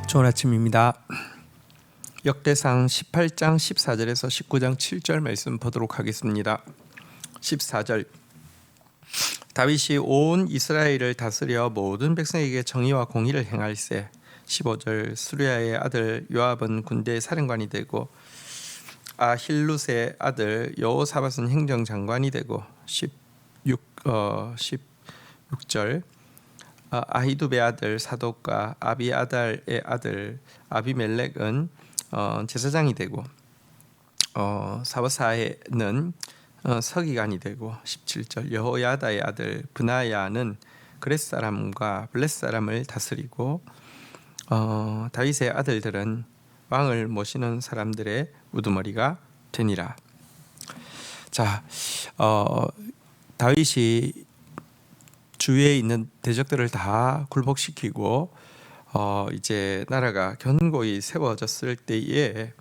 좋은 아침입니다. 역대상 18장 14절에서 19장 7절 말씀 보도록 하겠습니다. 14절 다윗이 온 이스라엘을 다스려 모든 백성에게 정의와 공의를 행할세. 15절 수리아의 아들 요압은 군대 사령관이 되고 아힐룻의 아들 여호사밧은 행정장관이 되고 16절 아히두베의 아들 사독과 아비아달의 아들 아비멜렉은 제사장이 되고 사바사에는 서기관이 되고 17절 여호야다의 아들 브나야는 그렛 사람과 블렛 사람을 다스리고 다윗의 아들들은 왕을 모시는 사람들의 우두머리가 되니라. 자, 다윗이 주위에 있는 대적들을 다 굴복시키고 이제 나라가 견고히 세워졌을 때에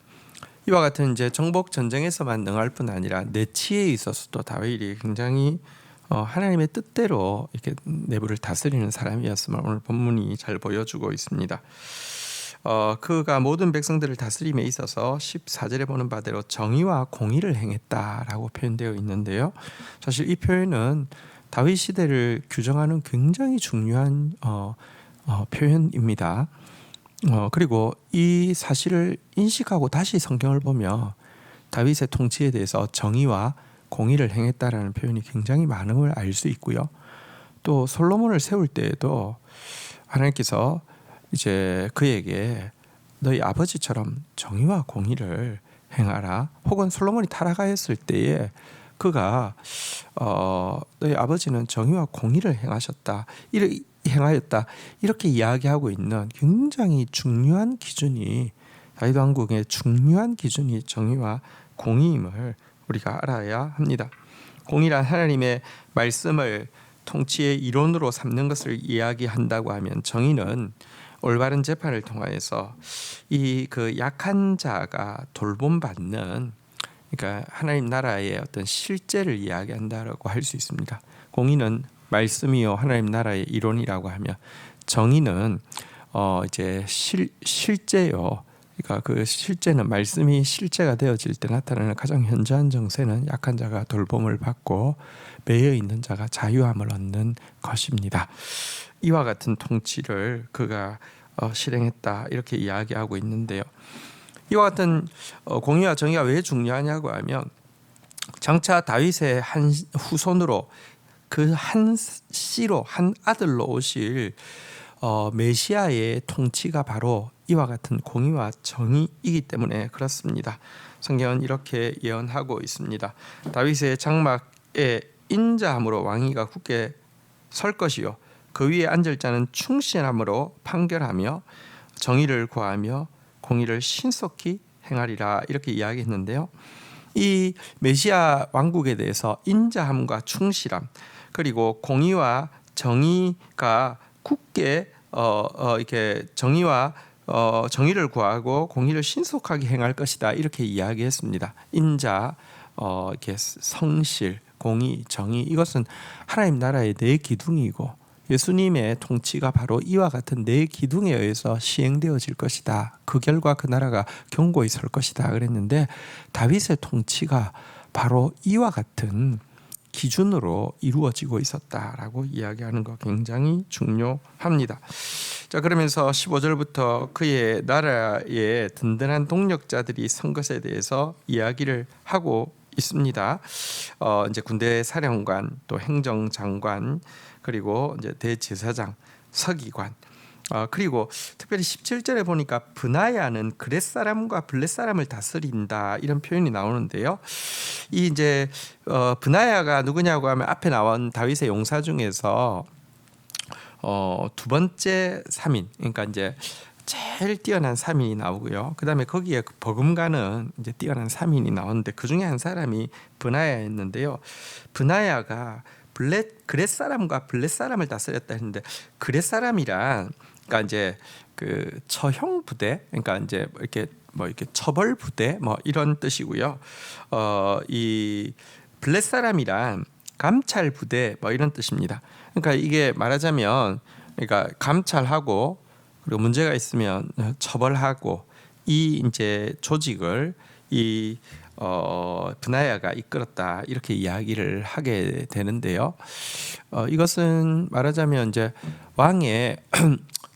이와 같은 이제 정복 전쟁에서만 능할 뿐 아니라 내치에 있어서도 다윗이 굉장히 하나님의 뜻대로 이렇게 내부를 다스리는 사람이었음을 오늘 본문이 잘 보여주고 있습니다. 그가 모든 백성들을 다스림에 있어서 14절에 보는 바대로 정의와 공의를 행했다라고 표현되어 있는데요. 사실 이 표현은 다윗 시대를 규정하는 굉장히 중요한 표현입니다. 그리고 이 사실을 인식하고 다시 성경을 보면 다윗의 통치에 대해서 정의와 공의를 행했다라는 표현이 굉장히 많은 걸 알 수 있고요. 또 솔로몬을 세울 때에도 하나님께서 이제 그에게 너희 아버지처럼 정의와 공의를 행하라. 혹은 솔로몬이 타락하였을 때에 그가 너희 아버지는 정의와 공의를 행하였다 이렇게 이야기하고 있는 굉장히 중요한 기준이 다윗 왕국의 중요한 기준이 정의와 공의임을 우리가 알아야 합니다. 공의란 하나님의 말씀을 통치의 이론으로 삼는 것을 이야기한다고 하면, 정의는 올바른 재판을 통하여서 이 그 약한 자가 돌봄받는, 그러니까 하나님 나라의 어떤 실제를 이야기한다라고 할 수 있습니다. 공의는 말씀이요 하나님 나라의 이론이라고 하면, 정의는 이제 실제요. 그러니까 그 실제는 말씀이 실제가 되어질 때 나타나는 가장 현저한 정세는 약한 자가 돌봄을 받고 매여 있는 자가 자유함을 얻는 것입니다. 이와 같은 통치를 그가 실행했다 이렇게 이야기하고 있는데요. 이와 같은 공의와 정의가 왜 중요하냐고 하면, 장차 다윗의 한 후손으로 그 한 씨로 한 아들로 오실 메시아의 통치가 바로 이와 같은 공의와 정의이기 때문에 그렇습니다. 성경은 이렇게 예언하고 있습니다. 다윗의 장막에 인자함으로 왕위가 굳게 설 것이요 그 위에 앉을 자는 충신함으로 판결하며 정의를 구하며 공의를 신속히 행하리라 이렇게 이야기했는데요. 이 메시아 왕국에 대해서 인자함과 충실함 그리고 공의와 정의가 굳게 이렇게 정의를 구하고 공의를 신속하게 행할 것이다 이렇게 이야기했습니다. 인자, 이렇게 성실, 공의, 정의, 이것은 하나님 나라의 네 기둥이고 예수님의 통치가 바로 이와 같은 네 기둥에 의해서 시행되어질 것이다. 그 결과 그 나라가 견고히 설 것이다 그랬는데, 다윗의 통치가 바로 이와 같은 기준으로 이루어지고 있었다라고 이야기하는 거 굉장히 중요합니다. 자, 그러면서 15절부터 그의 나라의 든든한 동력자들이 선 것에 대해서 이야기를 하고 있습니다. 이제 군대 사령관, 또 행정장관, 그리고 이제 대제사장, 서기관, 그리고 특별히 17절에 보니까 브나야는 그렛 사람과 블렛 사람을 다스린다 이런 표현이 나오는데요. 이 이제 브나야가 누구냐고 하면 앞에 나온 다윗의 용사 중에서 두 번째 3인, 그러니까 이제 제일 뛰어난 3인이 나오고요. 그다음에 거기에 버금가는 이제 뛰어난 3인이 나오는데 그 중에 한 사람이 브나야였는데요. 브나야가 그렛 사람과 블렛 사람을 다스렸다 했는데, 그렛 사람이란 그러니까 이제 그 처형 부대, 그러니까 이제 이렇게 처벌 부대 이런 뜻이고요. 이 블렛 사람이란 감찰 부대 이런 뜻입니다. 그러니까 이게 말하자면, 그러니까 감찰하고 그리고 문제가 있으면 처벌하고 이 이제 조직을 이 브나야가 이끌었다 이렇게 이야기를 하게 되는데요. 이것은 말하자면 이제 왕의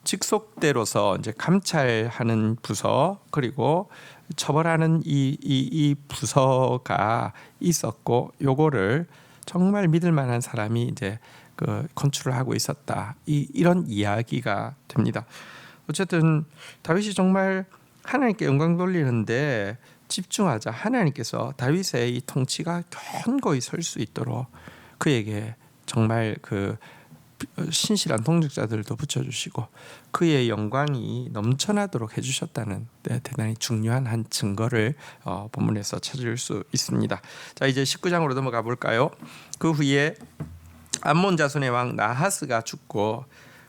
직속대로서 이제 감찰하는 부서 그리고 처벌하는 이 부서가 있었고 요거를 정말 믿을 만한 사람이 이제 그 컨트롤을 하고 있었다. 이런 이야기가 됩니다. 어쨌든 다윗이 정말 하나님께 영광 돌리는데 집중하자 하나님께서 다윗의 이 통치가 견고히 설 수 있도록 그에게 정말 그 신실한 동역자들도 붙여주시고 그의 영광이 넘쳐나도록 해주셨다는 대단히 중요한 한 증거를 본문에서 찾을 수 있습니다. 자, 이제 19장으로 넘어가 볼까요? 그 후에 암몬 자손의 왕 나하스가 죽고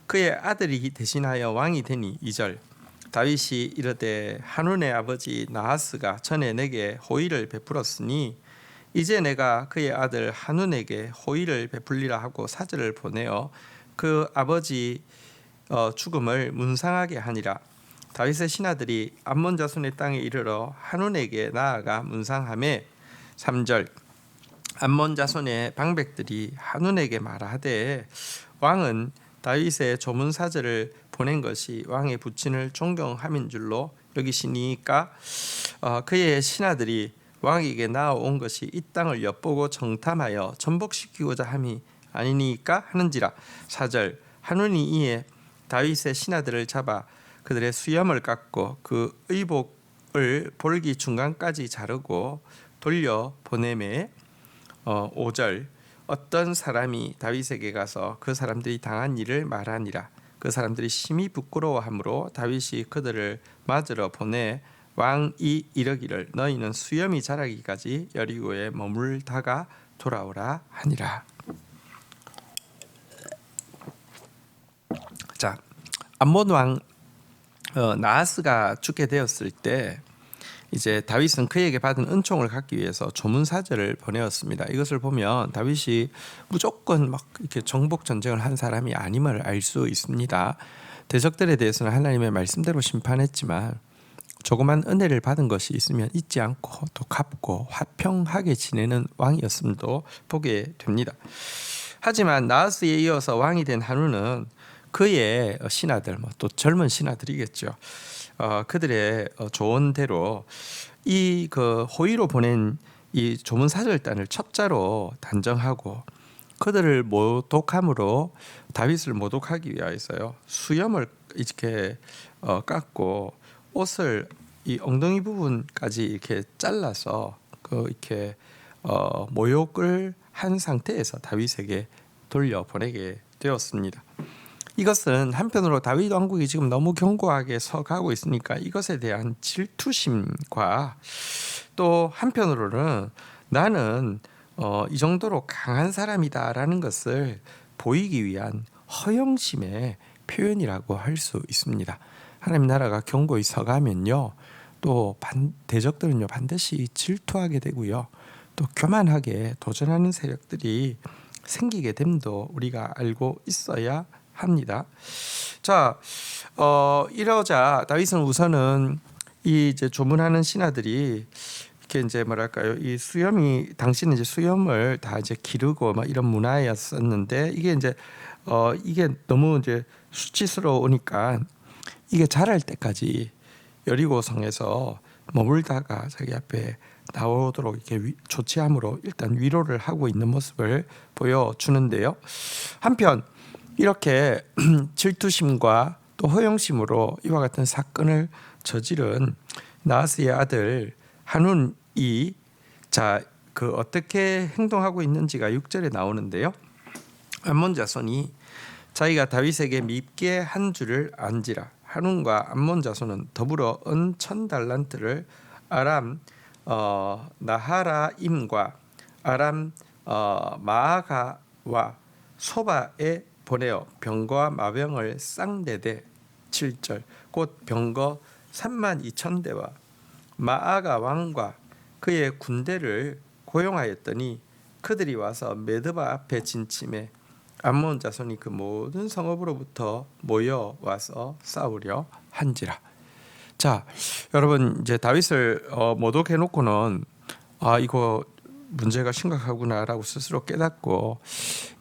그의 아들이 대신하여 왕이 되니 2절 다윗이 이르되 한운의 아버지 나하스가 전에 내게 호의를 베풀었으니 이제 내가 그의 아들 한운에게 호의를 베풀리라 하고 사절을 보내어 그 아버지 죽음을 문상하게 하니라. 다윗의 신하들이 암몬 자손의 땅에 이르러 한운에게 나아가 문상하매 3절 암몬 자손의 방백들이 한운에게 말하되 왕은 다윗의 조문 사절을 보낸 것이 왕의 부친을 존경함인 줄로 여기시니까 그의 신하들이 왕에게 나아온 것이 이 땅을 엿보고 정탐하여 전복시키고자 함이 아니니까 하는지라. 4절 한운이 이에 다윗의 신하들을 잡아 그들의 수염을 깎고 그 의복을 볼기 중간까지 자르고 돌려 보내매 5절 어떤 사람이 다윗에게 가서 그 사람들이 당한 일을 말하니라. 그 사람들이 심히 부끄러워하므로 다윗이 그들을 맞으러 보내 왕이 이르기를 너희는 수염이 자라기까지 여리고에 머물다가 돌아오라 하니라. 자, 암몬 왕 나하스가 죽게 되었을 때 이제 다윗은 그에게 받은 은총을 갖기 위해서 조문사절을 보내었습니다. 이것을 보면 다윗이 무조건 막 이렇게 정복 전쟁을 한 사람이 아님을 알 수 있습니다. 대적들에 대해서는 하나님의 말씀대로 심판했지만 조그만 은혜를 받은 것이 있으면 잊지 않고 또 갚고 화평하게 지내는 왕이었음도 보게 됩니다. 하지만 나하스에 이어서 왕이 된 한운은 그의 신하들, 또 젊은 신하들이겠죠. 그들의 조언대로 이 그 호의로 보낸 이 조문사절단을 첩자로 단정하고 그들을 모독함으로 다윗을 모독하기 위하여서요 수염을 이렇게 깎고 옷을 이 엉덩이 부분까지 이렇게 잘라서 그 이렇게 모욕을 한 상태에서 다윗에게 돌려보내게 되었습니다. 이것은 한편으로 다윗 왕국이 지금 너무 견고하게 서가고 있으니까 이것에 대한 질투심과 또 한편으로는 나는 이 정도로 강한 사람이다라는 것을 보이기 위한 허영심의 표현이라고 할 수 있습니다. 하나님 나라가 견고히 서가면요 또 대적들은요 반드시 질투하게 되고요 또 교만하게 도전하는 세력들이 생기게 됨도 우리가 알고 있어야 합니다. 자, 이러자 다윗은 우선은 이 이제 조문하는 신하들이 이렇게 이제 뭐랄까요, 이 수염이 당시는 이제 수염을 다 이제 기르고 막 이런 문화였었는데 이게 이제 이게 너무 이제 수치스러우니까 이게 자랄 때까지 여리고성에서 머물다가 자기 앞에 나오도록 이렇게 조치함으로 일단 위로를 하고 있는 모습을 보여주는데요. 한편 이렇게 질투심과 또 허영심으로 이와 같은 사건을 저지른 나하스의 아들 한운이 그 어떻게 행동하고 있는지가 6절에 나오는데요. 암몬 자손이 자기가 다윗에게 밉게 한 줄을 안지라. 한운과 암몬 자손은 더불어 은 1000달란트를 아람 나하라임과 아람 마아가와 소바에 보내어 병거와 마병을 쌍대대 7절 곧 병거 32,000대와 마아가 왕과 그의 군대를 고용하였더니 그들이 와서 메드바 앞에 진침해 암몬 자손이 그 모든 성읍으로부터 모여 와서 싸우려 한지라. 자, 여러분 이제 다윗을 모독해 놓고는 이거 문제가 심각하구나라고 스스로 깨닫고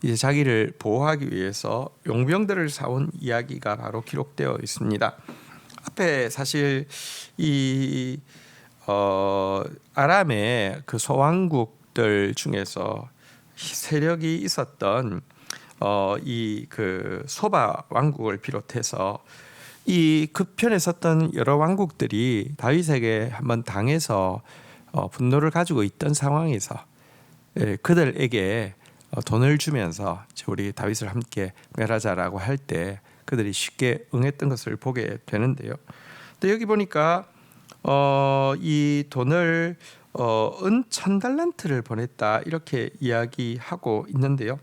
이제 자기를 보호하기 위해서 용병들을 사온 이야기가 바로 기록되어 있습니다. 앞에 사실 이 아람의 그 소왕국들 중에서 세력이 있었던 이 그 소바 왕국을 비롯해서 이 그편에 섰던 여러 왕국들이 다윗에게 한번 당해서 분노를 가지고 있던 상황에서 그들에게 돈을 주면서 우리 다윗을 함께 멸하자라고 할 때 그들이 쉽게 응했던 것을 보게 되는데요. 근데 여기 보니까 이 돈을 은 1000달란트를 보냈다 이렇게 이야기하고 있는데요.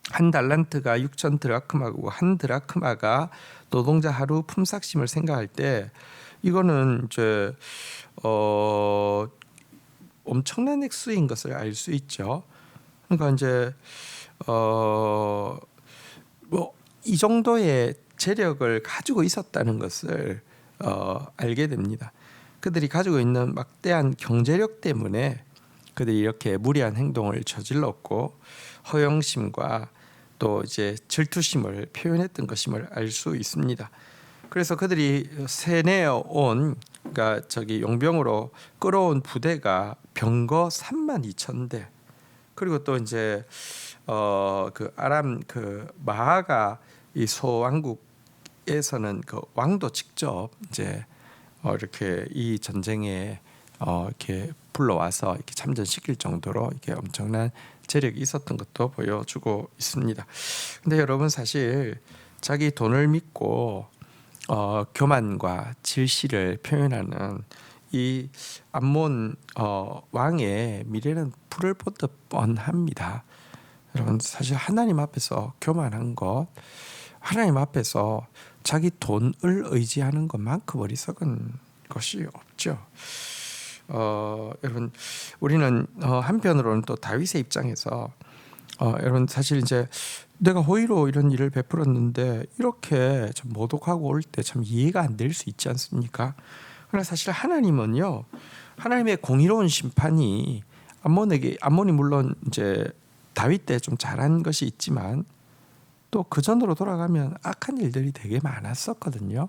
한 달란트가 6천 드라크마고 한 드라크마가 노동자 하루 품삯임을 생각할 때 이거는 이제 엄청난 액수인 것을 알 수 있죠. 그러니까 이제 뭐 이 정도의 재력을 가지고 있었다는 것을 알게 됩니다. 그들이 가지고 있는 막대한 경제력 때문에 그들이 이렇게 무리한 행동을 저질렀고 허영심과 또 이제 질투심을 표현했던 것임을 알 수 있습니다. 그래서 그들이 세내어 온 그러니까 용병으로 끌어온 부대가 병거 32,000대 그리고 또 이제 그 아람 그 마아가 이 소왕국에서는 그 왕도 직접 이제 이렇게 이 전쟁에 이렇게 불러와서 이렇게 참전시킬 정도로 이렇게 엄청난 재력이 있었던 것도 보여주고 있습니다. 근데 여러분 사실 자기 돈을 믿고 교만과 질시를 표현하는 이 암몬 왕의 미래는 불을 보듯 뻔합니다. 여러분 사실 하나님 앞에서 교만한 것, 하나님 앞에서 자기 돈을 의지하는 것만큼 어리석은 것이 없죠. 여러분 우리는 한편으로는 또 다윗의 입장에서 여러분 사실 이제 내가 호의로 이런 일을 베풀었는데 이렇게 좀 모독하고 올 때 참 이해가 안 될 수 있지 않습니까? 그러나 사실 하나님은요, 하나님의 공의로운 심판이 암몬이 물론 이제 다윗 때 좀 잘한 것이 있지만 또 그 전으로 돌아가면 악한 일들이 되게 많았었거든요.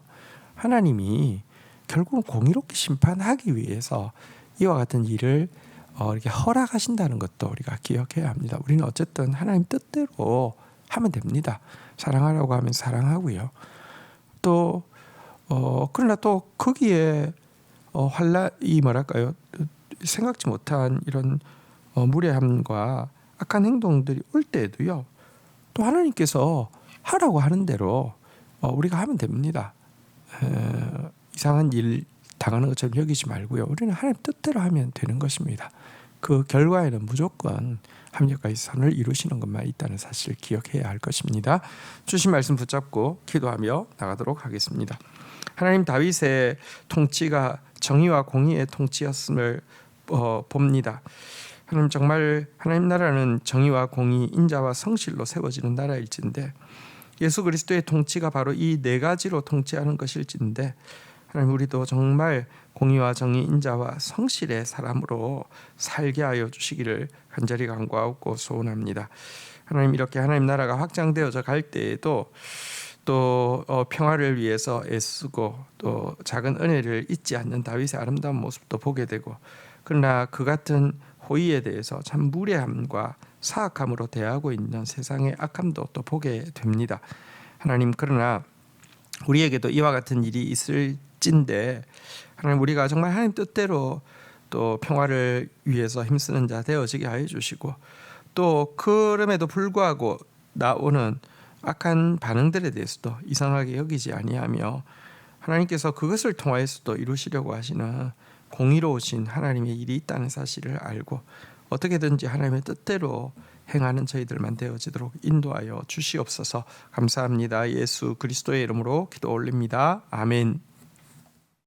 하나님이 결국은 공의롭게 심판하기 위해서 이와 같은 일을 이렇게 허락하신다는 것도 우리가 기억해야 합니다. 우리는 어쨌든 하나님 뜻대로 하면 됩니다. 사랑하라고 하면 사랑하고요. 또 그러나 또 거기에 환란이 뭐랄까요? 생각지 못한 이런 무례함과 악한 행동들이 올 때에도요. 또 하나님께서 하라고 하는 대로 우리가 하면 됩니다. 이상한 일 당하는 것처럼 여기지 말고요. 우리는 하나님 뜻대로 하면 되는 것입니다. 그 결과에는 무조건 합력과 선을 이루시는 것만 있다는 사실을 기억해야 할 것입니다. 주신 말씀 붙잡고 기도하며 나가도록 하겠습니다. 하나님 다윗의 통치가 정의와 공의의 통치였음을 봅니다. 하나님 정말 하나님 나라는 정의와 공의, 인자와 성실로 세워지는 나라일진데 예수 그리스도의 통치가 바로 이 네 가지로 통치하는 것일진데 하나님 우리도 정말 공의와 정의, 인자와 성실의 사람으로 살게 하여 주시기를 간절히 간구하고 소원합니다. 하나님 이렇게 하나님 나라가 확장되어져 갈 때에도 또 평화를 위해서 애쓰고 또 작은 은혜를 잊지 않는 다윗의 아름다운 모습도 보게 되고 그러나 그 같은 호의에 대해서 참 무례함과 사악함으로 대하고 있는 세상의 악함도 또 보게 됩니다. 하나님 그러나 우리에게도 이와 같은 일이 있을진데 하나님 우리가 정말 하나님 뜻대로 또 평화를 위해서 힘쓰는 자 되어지게 하여 주시고 또 그럼에도 불구하고 나오는 악한 반응들에 대해서도 이상하게 여기지 아니하며 하나님께서 그것을 통하여서도 이루시려고 하시는 공의로우신 하나님의 일이 있다는 사실을 알고 어떻게든지 하나님의 뜻대로 행하는 저희들만 되어지도록 인도하여 주시옵소서. 감사합니다. 예수 그리스도의 이름으로 기도 올립니다. 아멘.